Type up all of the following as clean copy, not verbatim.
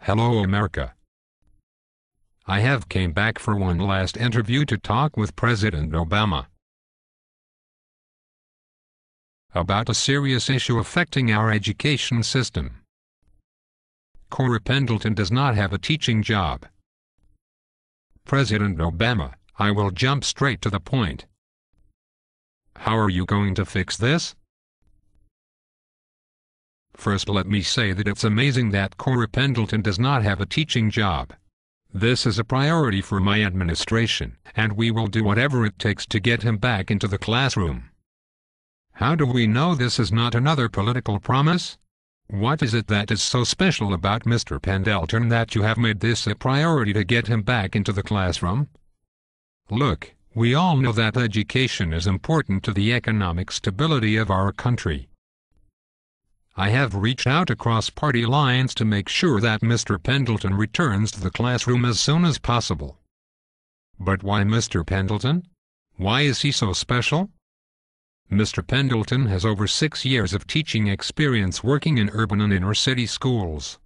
Hello America. I have came back for one last interview to talk with President Obama about a serious issue affecting our education system. Cora Pendleton does not have a teaching job. President Obama, I will jump straight to the point. How are you going to fix this? First, let me say that it's amazing that Cora Pendleton does not have a teaching job. This is a priority for my administration, and we will do whatever it takes to get him back into the classroom. How do we know this is not another political promise? What is it that is so special about Mr. Pendleton that you have made this a priority to get him back into the classroom? Look, we all know that education is important to the economic stability of our country. I have reached out across party lines to make sure that Mr. Pendleton returns to the classroom as soon as possible. But why Mr. Pendleton? Why is he so special? Mr. Pendleton has over 6 years of teaching experience working in urban and inner-city schools.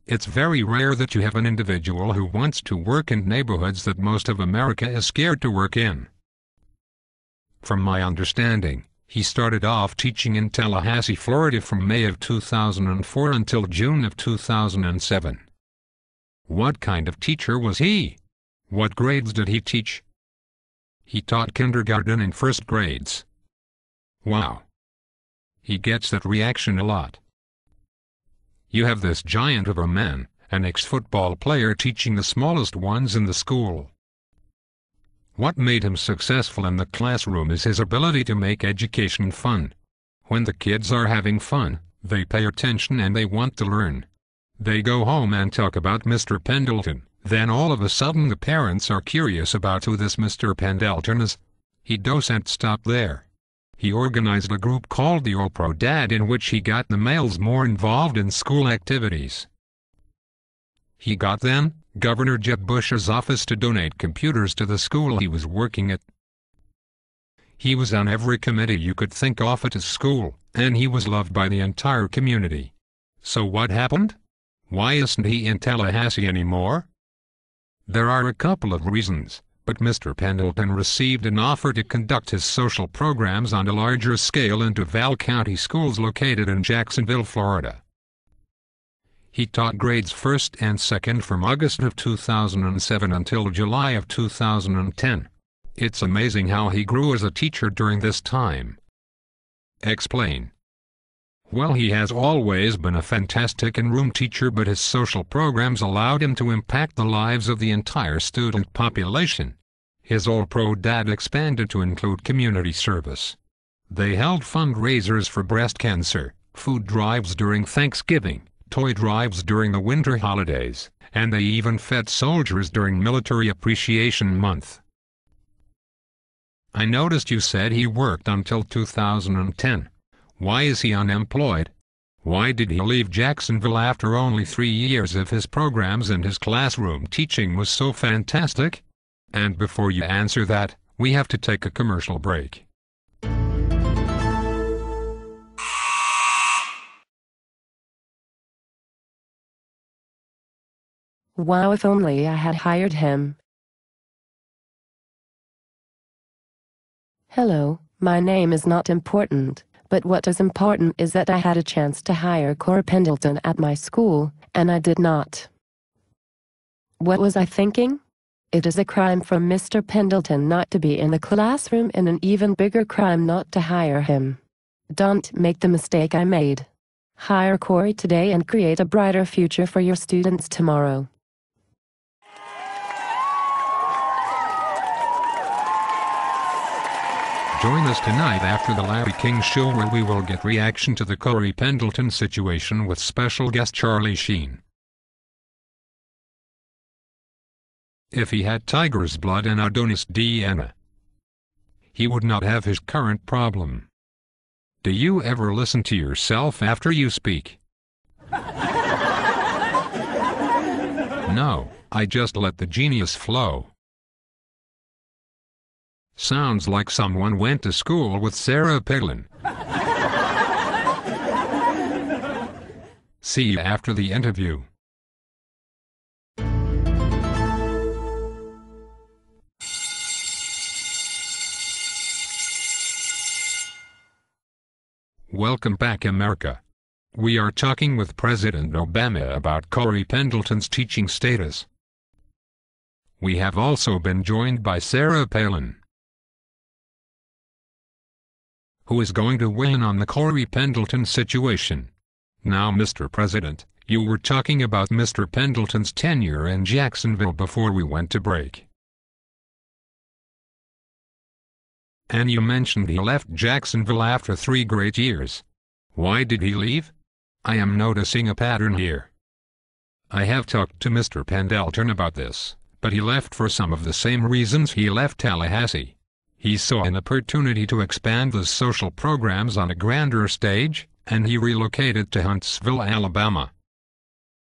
It's very rare that you have an individual who wants to work in neighborhoods that most of America is scared to work in. From my understanding, he started off teaching in Tallahassee, Florida from May of 2004 until June of 2007. What kind of teacher was he? What grades did he teach? He taught kindergarten and first grades. Wow. He gets that reaction a lot. You have this giant of a man, an ex-football player, teaching the smallest ones in the school. What made him successful in the classroom is his ability to make education fun. When the kids are having fun, they pay attention and they want to learn. They go home and talk about Mr. Pendleton. Then all of a sudden the parents are curious about who this Mr. Pendleton is. He doesn't stop there. He organized a group called the All-Pro Dad, in which he got the males more involved in school activities. He got then Governor Jeb Bush's office to donate computers to the school he was working at. He was on every committee you could think of at his school, and he was loved by the entire community. So what happened? Why isn't he in Tallahassee anymore? There are a couple of reasons, but Mr. Pendleton received an offer to conduct his social programs on a larger scale in Duval County schools located in Jacksonville, Florida. He taught grades 1st and 2nd from August of 2007 until July of 2010. It's amazing how he grew as a teacher during this time. Explain. Well, he has always been a fantastic in-room teacher, but his social programs allowed him to impact the lives of the entire student population. His All-Pro Dad expanded to include community service. They held fundraisers for breast cancer, food drives during Thanksgiving, toy drives during the winter holidays, and they even fed soldiers during Military Appreciation Month. I noticed you said he worked until 2010. Why is he unemployed? Why did he leave Jacksonville after only 3 years if his programs and his classroom teaching was so fantastic? And before you answer that, we have to take a commercial break. Wow, if only I had hired him. Hello, my name is not important, but what is important is that I had a chance to hire Cora Pendleton at my school, and I did not. What was I thinking? It is a crime for Mr. Pendleton not to be in the classroom, and an even bigger crime not to hire him. Don't make the mistake I made. Hire Cora today and create a brighter future for your students tomorrow. Join us tonight after the Larry King Show, where we will get reaction to the Cora Pendleton situation with special guest Charlie Sheen. If he had tiger's blood and Adonis DNA, he would not have his current problem. Do you ever listen to yourself after you speak? No, I just let the genius flow. Sounds like someone went to school with Sarah Pailin. See you after the interview. Welcome back, America. We are talking with President Obama about Corey Pendleton's teaching status. We have also been joined by Sarah Pailin, who is going to weigh in on the Corey Pendleton situation. Now, Mr. President, you were talking about Mr. Pendleton's tenure in Jacksonville before we went to break. And you mentioned he left Jacksonville after 3 great years. Why did he leave? I am noticing a pattern here. I have talked to Mr. Pendleton about this, but he left for some of the same reasons he left Tallahassee. He saw an opportunity to expand the social programs on a grander stage, and he relocated to Huntsville, Alabama.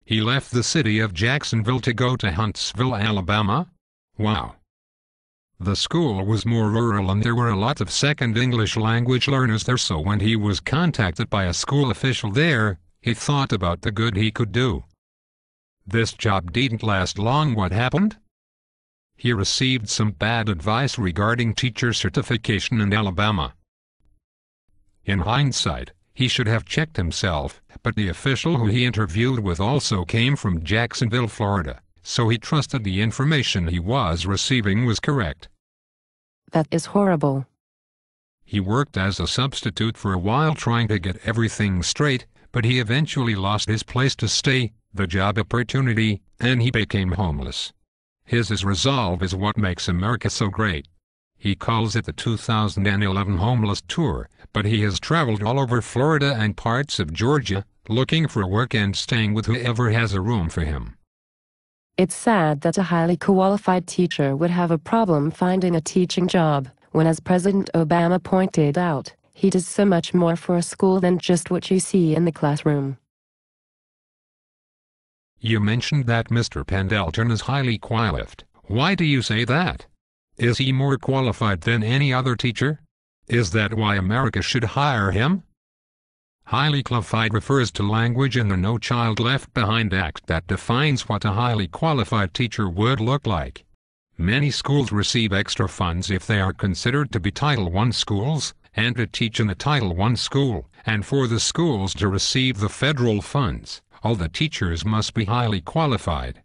He left the city of Jacksonville to go to Huntsville, Alabama? Wow. The school was more rural and there were a lot of second English language learners there, so when he was contacted by a school official there, he thought about the good he could do. This job didn't last long. What happened? He received some bad advice regarding teacher certification in Alabama. In hindsight, he should have checked himself, but the official who he interviewed with also came from Jacksonville, Florida, so he trusted the information he was receiving was correct. That is horrible. He worked as a substitute for a while trying to get everything straight, but he eventually lost his place to stay, the job opportunity, and he became homeless. His resolve is what makes America so great. He calls it the 2011 Homeless Tour, but he has traveled all over Florida and parts of Georgia, looking for work and staying with whoever has a room for him. It's sad that a highly qualified teacher would have a problem finding a teaching job, when, as President Obama pointed out, he does so much more for a school than just what you see in the classroom. You mentioned that Mr. Pendleton is highly qualified. Why do you say that? Is he more qualified than any other teacher? Is that why America should hire him? Highly qualified refers to language in the No Child Left Behind Act that defines what a highly qualified teacher would look like. Many schools receive extra funds if they are considered to be Title I schools, and to teach in the Title I school, and for the schools to receive the federal funds, all the teachers must be highly qualified.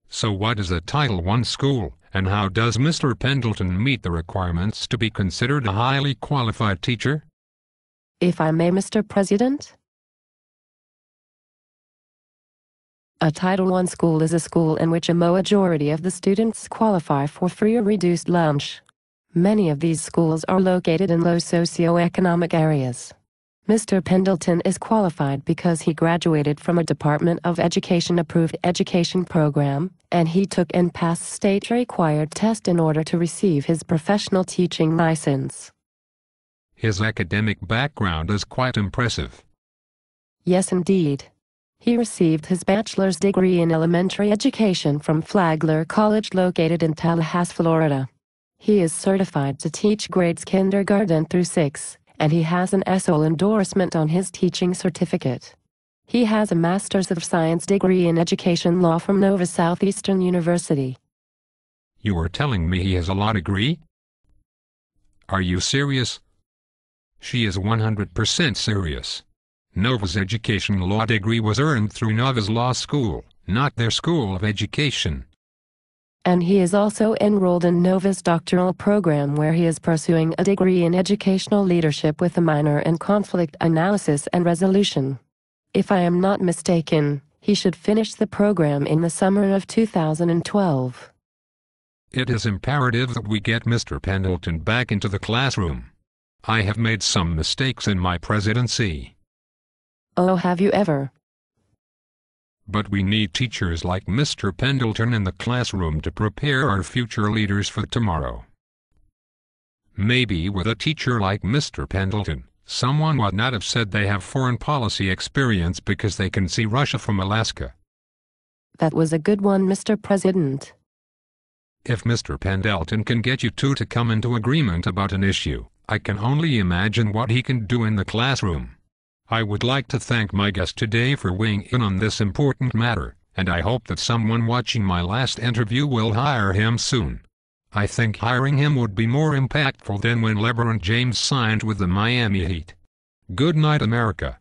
So what is a Title I school, and how does Mr. Pendleton meet the requirements to be considered a highly qualified teacher? If I may, Mr. President? A Title I school is a school in which a majority of the students qualify for free or reduced lunch. Many of these schools are located in low socioeconomic areas. Mr. Pendleton is qualified because he graduated from a Department of Education-approved education program, and he took and passed state-required test in order to receive his professional teaching license. His academic background is quite impressive. Yes, indeed. He received his bachelor's degree in elementary education from Flagler College located in Tallahassee, Florida. He is certified to teach grades kindergarten through 6, and he has an SO endorsement on his teaching certificate. He has a Master's of Science degree in Education Law from Nova Southeastern University. You are telling me he has a law degree? Are you serious? She is 100% serious. Nova's education law degree was earned through Nova's law school, not their school of education. And he is also enrolled in Nova's doctoral program where he is pursuing a degree in educational leadership with a minor in conflict analysis and resolution. If I am not mistaken, he should finish the program in the summer of 2012. It is imperative that we get Mr. Pendleton back into the classroom. I have made some mistakes in my presidency. Oh, have you ever? But we need teachers like Mr. Pendleton in the classroom to prepare our future leaders for tomorrow. Maybe with a teacher like Mr. Pendleton, someone would not have said they have foreign policy experience because they can see Russia from Alaska. That was a good one, Mr. President. If Mr. Pendleton can get you two to come into agreement about an issue, I can only imagine what he can do in the classroom. I would like to thank my guest today for weighing in on this important matter, and I hope that someone watching my last interview will hire him soon. I think hiring him would be more impactful than when LeBron James signed with the Miami Heat. Good night, America.